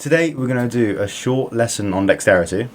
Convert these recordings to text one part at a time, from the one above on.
Today we're going to do a short lesson on dexterity.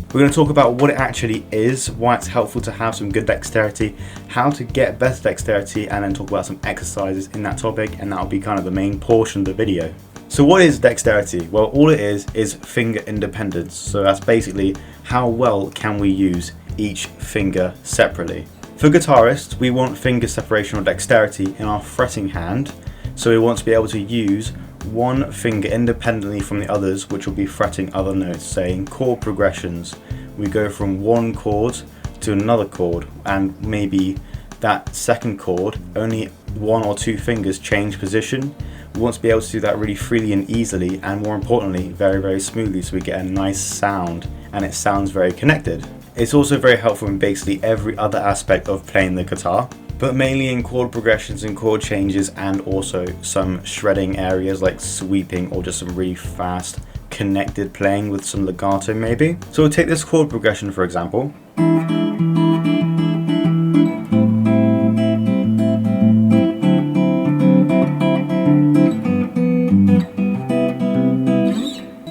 We're going to talk about what it actually is, why it's helpful to have some good dexterity, how to get better dexterity, and then talk about some exercises in that topic, and that'll be kind of the main portion of the video. So what is dexterity? Well, all it is finger independence. So that's basically how well can we use each finger separately. For guitarists, we want finger separation or dexterity in our fretting hand. So we want to be able to use one finger independently from the others, which will be fretting other notes, say in chord progressions. We go from one chord to another chord, and maybe that second chord, only one or two fingers change position. We want to be able to do that really freely and easily, and more importantly, very, very smoothly, so we get a nice sound and it sounds very connected. It's also very helpful in basically every other aspect of playing the guitar, but mainly in chord progressions and chord changes, and also some shredding areas like sweeping or just some really fast connected playing with some legato maybe. So we'll take this chord progression for example.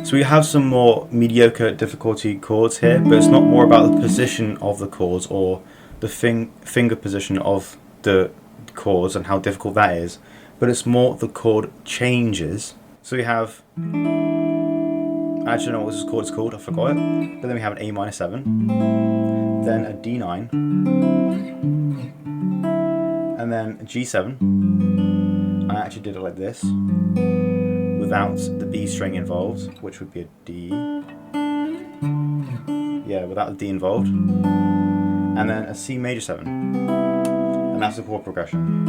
So we have some more mediocre difficulty chords here, but it's not more about the position of the chords or the finger position of the chords and how difficult that is, but it's more the chord changes. So we have, I actually don't know what this chord is called, I forgot it, but then we have an A minor 7, then a D9, and then a G7. I actually did it like this, without the B string involved, which would be a D. Yeah, without the D involved. And then a C major 7. And that's the chord progression.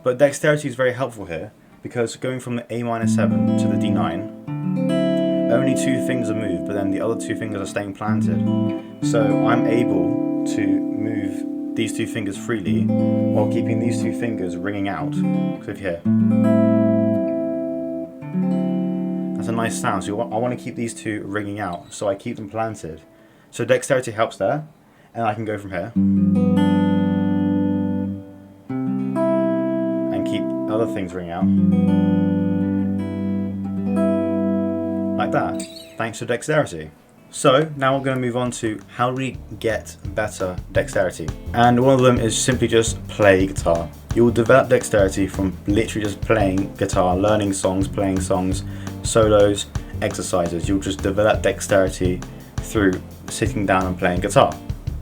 But dexterity is very helpful here, because going from the A minor 7 to the D9, only two fingers are moved, but then the other two fingers are staying planted. So I'm able to move these two fingers freely while keeping these two fingers ringing out. So if you hear, that's a nice sound. So I want to keep these two ringing out, so I keep them planted. So dexterity helps there, and I can go from here and keep other things ringing out like that, thanks to dexterity. So now we're going to move on to how do we get better dexterity, and one of them is simply just play guitar. You will develop dexterity from literally just playing guitar, learning songs, playing songs, solos, exercises. You'll just develop dexterity through sitting down and playing guitar.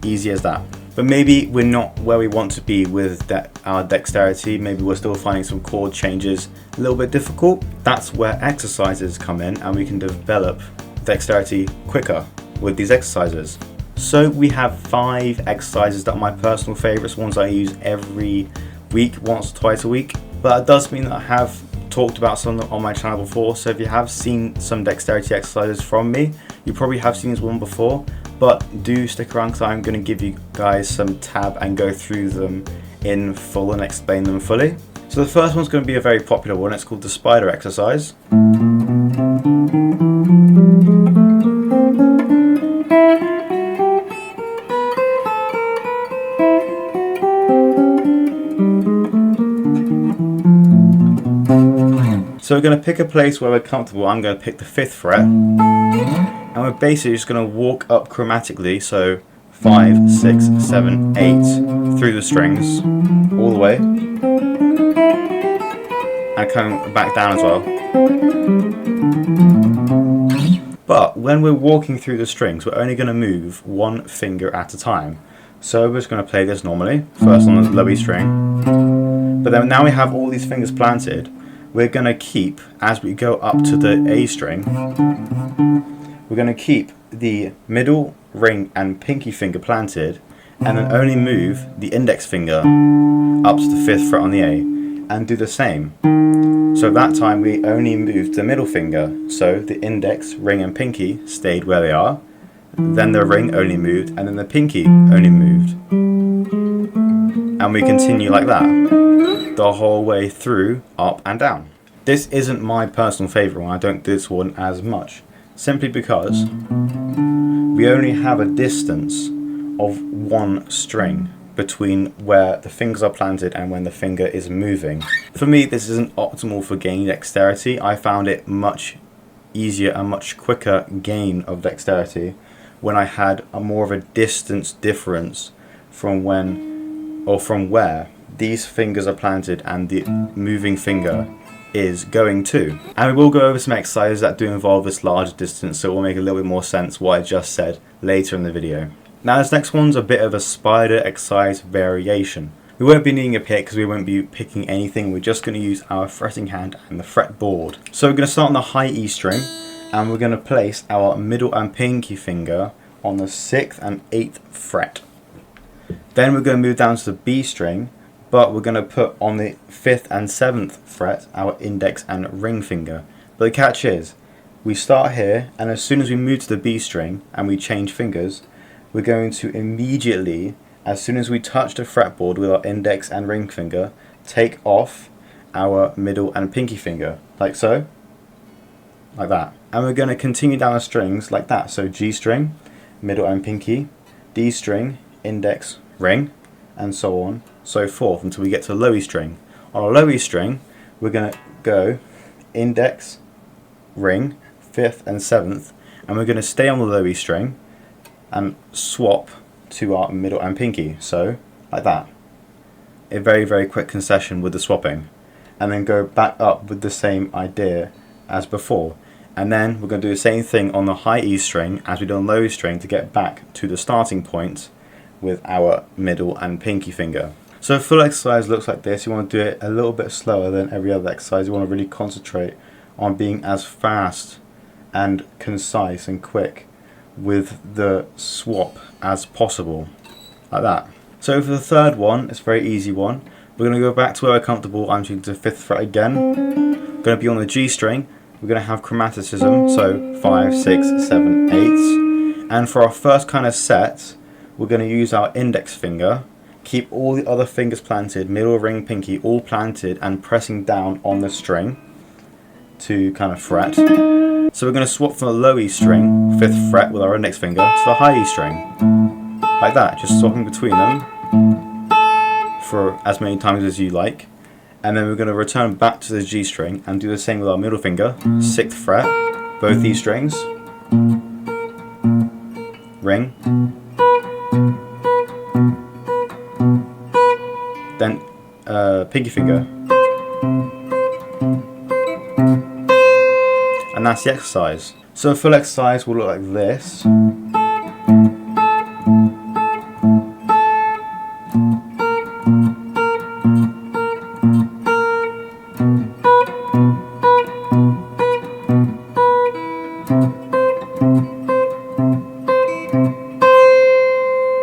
Easy as that. But maybe we're not where we want to be with our dexterity. Maybe we're still finding some chord changes a little bit difficult. That's where exercises come in, and we can develop dexterity quicker with these exercises. So we have 5 exercises that are my personal favorites, ones I use every week, once or twice a week. But that does mean that I have talked about some of them on my channel before, so if you have seen some dexterity exercises from me, you probably have seen this one before, but do stick around because I'm going to give you guys some tab and go through them in full and explain them fully. So the first one's going to be a very popular one. It's called the spider exercise. So we're going to pick a place where we're comfortable. I'm going to pick the 5th fret, and we're basically just going to walk up chromatically, so 5, 6, 7, 8 through the strings all the way, and coming back down as well. But when we're walking through the strings, we're only going to move one finger at a time. So we're just going to play this normally, first on the low E string, but then now we have all these fingers planted. We're going to keep, as we go up to the A string, we're going to keep the middle ring and pinky finger planted, and then only move the index finger up to the 5th fret on the A, and do the same. So that time we only moved the middle finger, so the index, ring and pinky stayed where they are, then the ring only moved, and then the pinky only moved. And we continue like that the whole way through, up and down. This isn't my personal favourite one, I don't do this one as much, simply because we only have a distance of one string between where the fingers are planted and when the finger is moving. For me, this isn't optimal for gaining dexterity. I found it much easier and much quicker gain of dexterity when I had a more of a distance difference from when, or from where these fingers are planted and the moving finger is going to. And we will go over some exercises that do involve this larger distance, so it will make a little bit more sense what I just said later in the video. Now this next one's a bit of a spider exercise variation. We won't be needing a pick because we won't be picking anything. We're just going to use our fretting hand and the fretboard. So we're going to start on the high E string, and we're going to place our middle and pinky finger on the 6th and 8th fret. Then we're going to move down to the B string, but we're going to put on the 5th and 7th fret our index and ring finger. But the catch is, we start here, and as soon as we move to the B string and we change fingers, we're going to immediately, as soon as we touch the fretboard with our index and ring finger, take off our middle and pinky finger, like so, like that. And we're going to continue down the strings like that. So G string, middle and pinky, D string, index, ring, and so on, so forth, until we get to low E string. On a low E string, we're going to go index, ring, 5th and 7th, and we're going to stay on the low E string and swap to our middle and pinky, so like that. A very, very quick concession with the swapping, and then go back up with the same idea as before. And then we're going to do the same thing on the high E string as we did on low E string to get back to the starting point with our middle and pinky finger. So a full exercise looks like this. You want to do it a little bit slower than every other exercise. You want to really concentrate on being as fast and concise and quick with the swap as possible, like that. So for the third one, it's a very easy one. We're going to go back to where we're comfortable. I'm choosing the 5th fret again. We're going to be on the G string. We're going to have chromaticism, so 5, 6, 7, 8. And for our first kind of set, we're going to use our index finger, keep all the other fingers planted, middle, ring, pinky, all planted, and pressing down on the string to kind of fret. So we're going to swap from the low E string, 5th fret with our index finger, to the high E string, like that, just swapping between them for as many times as you like. And then we're going to return back to the G string and do the same with our middle finger, 6th fret, both these strings, ring, then pinky finger, and that's the exercise. So a full exercise will look like this.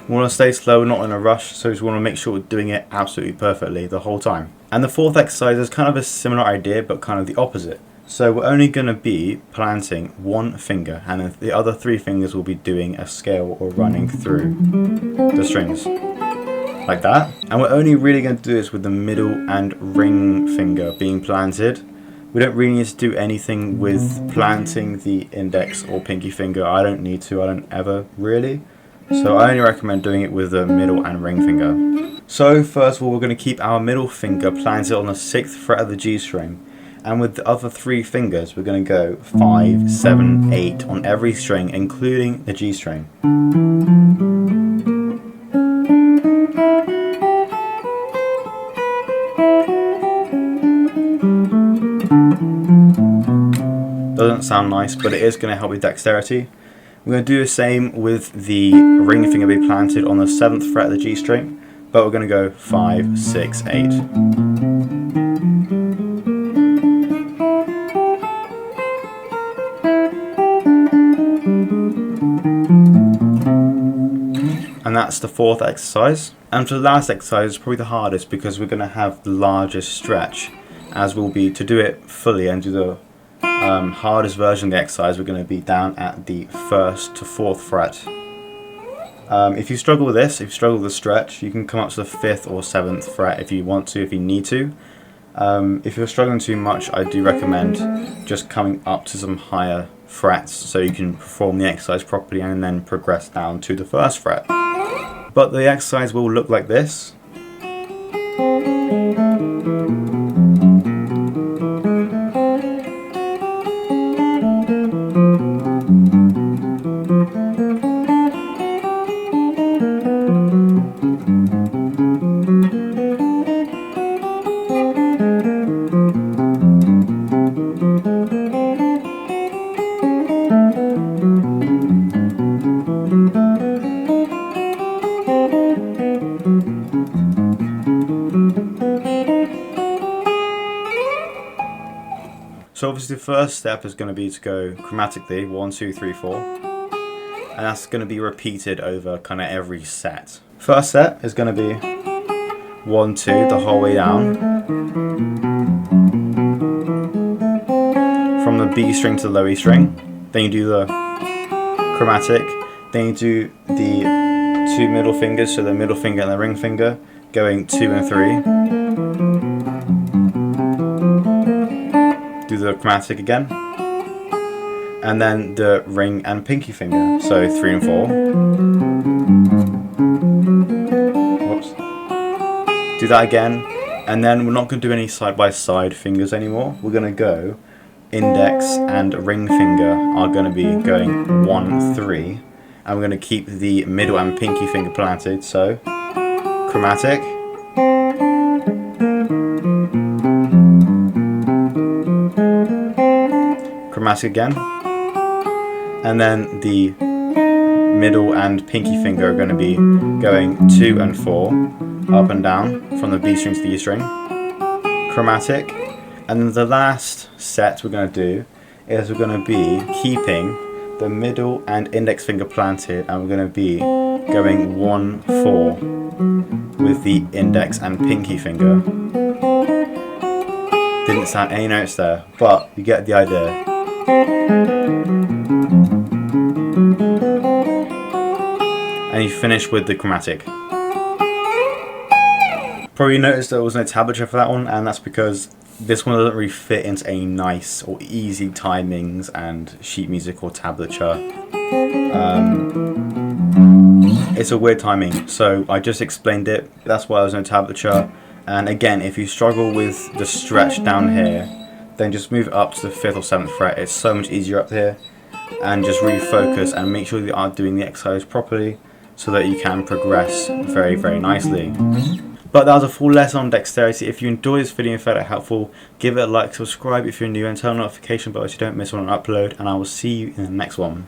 We want to stay slow, not in a rush, so we just want to make sure we're doing it absolutely perfectly the whole time. And the fourth exercise is kind of a similar idea, but kind of the opposite. So we're only going to be planting one finger, and then the other 3 fingers will be doing a scale or running through the strings, like that. And we're only really going to do this with the middle and ring finger being planted. We don't really need to do anything with planting the index or pinky finger. I don't need to, I don't ever really. So I only recommend doing it with the middle and ring finger. So first of all, we're going to keep our middle finger planted on the 6th fret of the G string. And with the other 3 fingers, we're going to go 5, 7, 8 on every string, including the G string. Doesn't sound nice, but it is going to help with dexterity. We're going to do the same with the ring finger being planted on the 7th fret of the G string, but we're going to go 5, 6, 8. And that's the fourth exercise. And for the last exercise, it's probably the hardest because we're going to have the largest stretch, as will be to do it fully and do the hardest version of the exercise. We're going to be down at the 1st to 4th fret. If you struggle with this, if you struggle with the stretch, you can come up to the 5th or 7th fret if you want to, if you need to. If you're struggling too much, I do recommend just coming up to some higher frets so you can perform the exercise properly and then progress down to the 1st fret. But the exercise will look like this. So obviously the first step is going to be to go chromatically, 1, 2, 3, 4. And that's going to be repeated over kind of every set. First set is going to be 1, 2 the whole way down. From the B string to the low E string. Then you do the chromatic. Then you do the 2 middle fingers, so the middle finger and the ring finger, going 2 and 3. Do the chromatic again, and then the ring and pinky finger, so 3 and 4. Whoops. Do that again, and then we're not going to do any side by side fingers anymore. We're going to go index and ring finger are going to be going 1, 3, and we're going to keep the middle and pinky finger planted, so chromatic. Chromatic again, and then the middle and pinky finger are going to be going 2 and 4 up and down from the B string to the E string, chromatic, and then the last set we're going to do is we're going to be keeping the middle and index finger planted, and we're going to be going 1, 4 with the index and pinky finger. Didn't sound any notes there, but you get the idea. And you finish with the chromatic. Probably noticed there was no tablature for that one, and that's because this one doesn't really fit into any nice or easy timings and sheet music or tablature. It's a weird timing, so I just explained it. That's why there's no tablature. And again, if you struggle with the stretch down here, then just move up to the 5th or 7th fret. It's so much easier up here, and just really focus and make sure you are doing the exercise properly so that you can progress very, very nicely. But that was a full lesson on dexterity. If you enjoyed this video and found it helpful, give it a like, subscribe if you're new, and turn on the notification bell so you don't miss on an upload, and I will see you in the next one.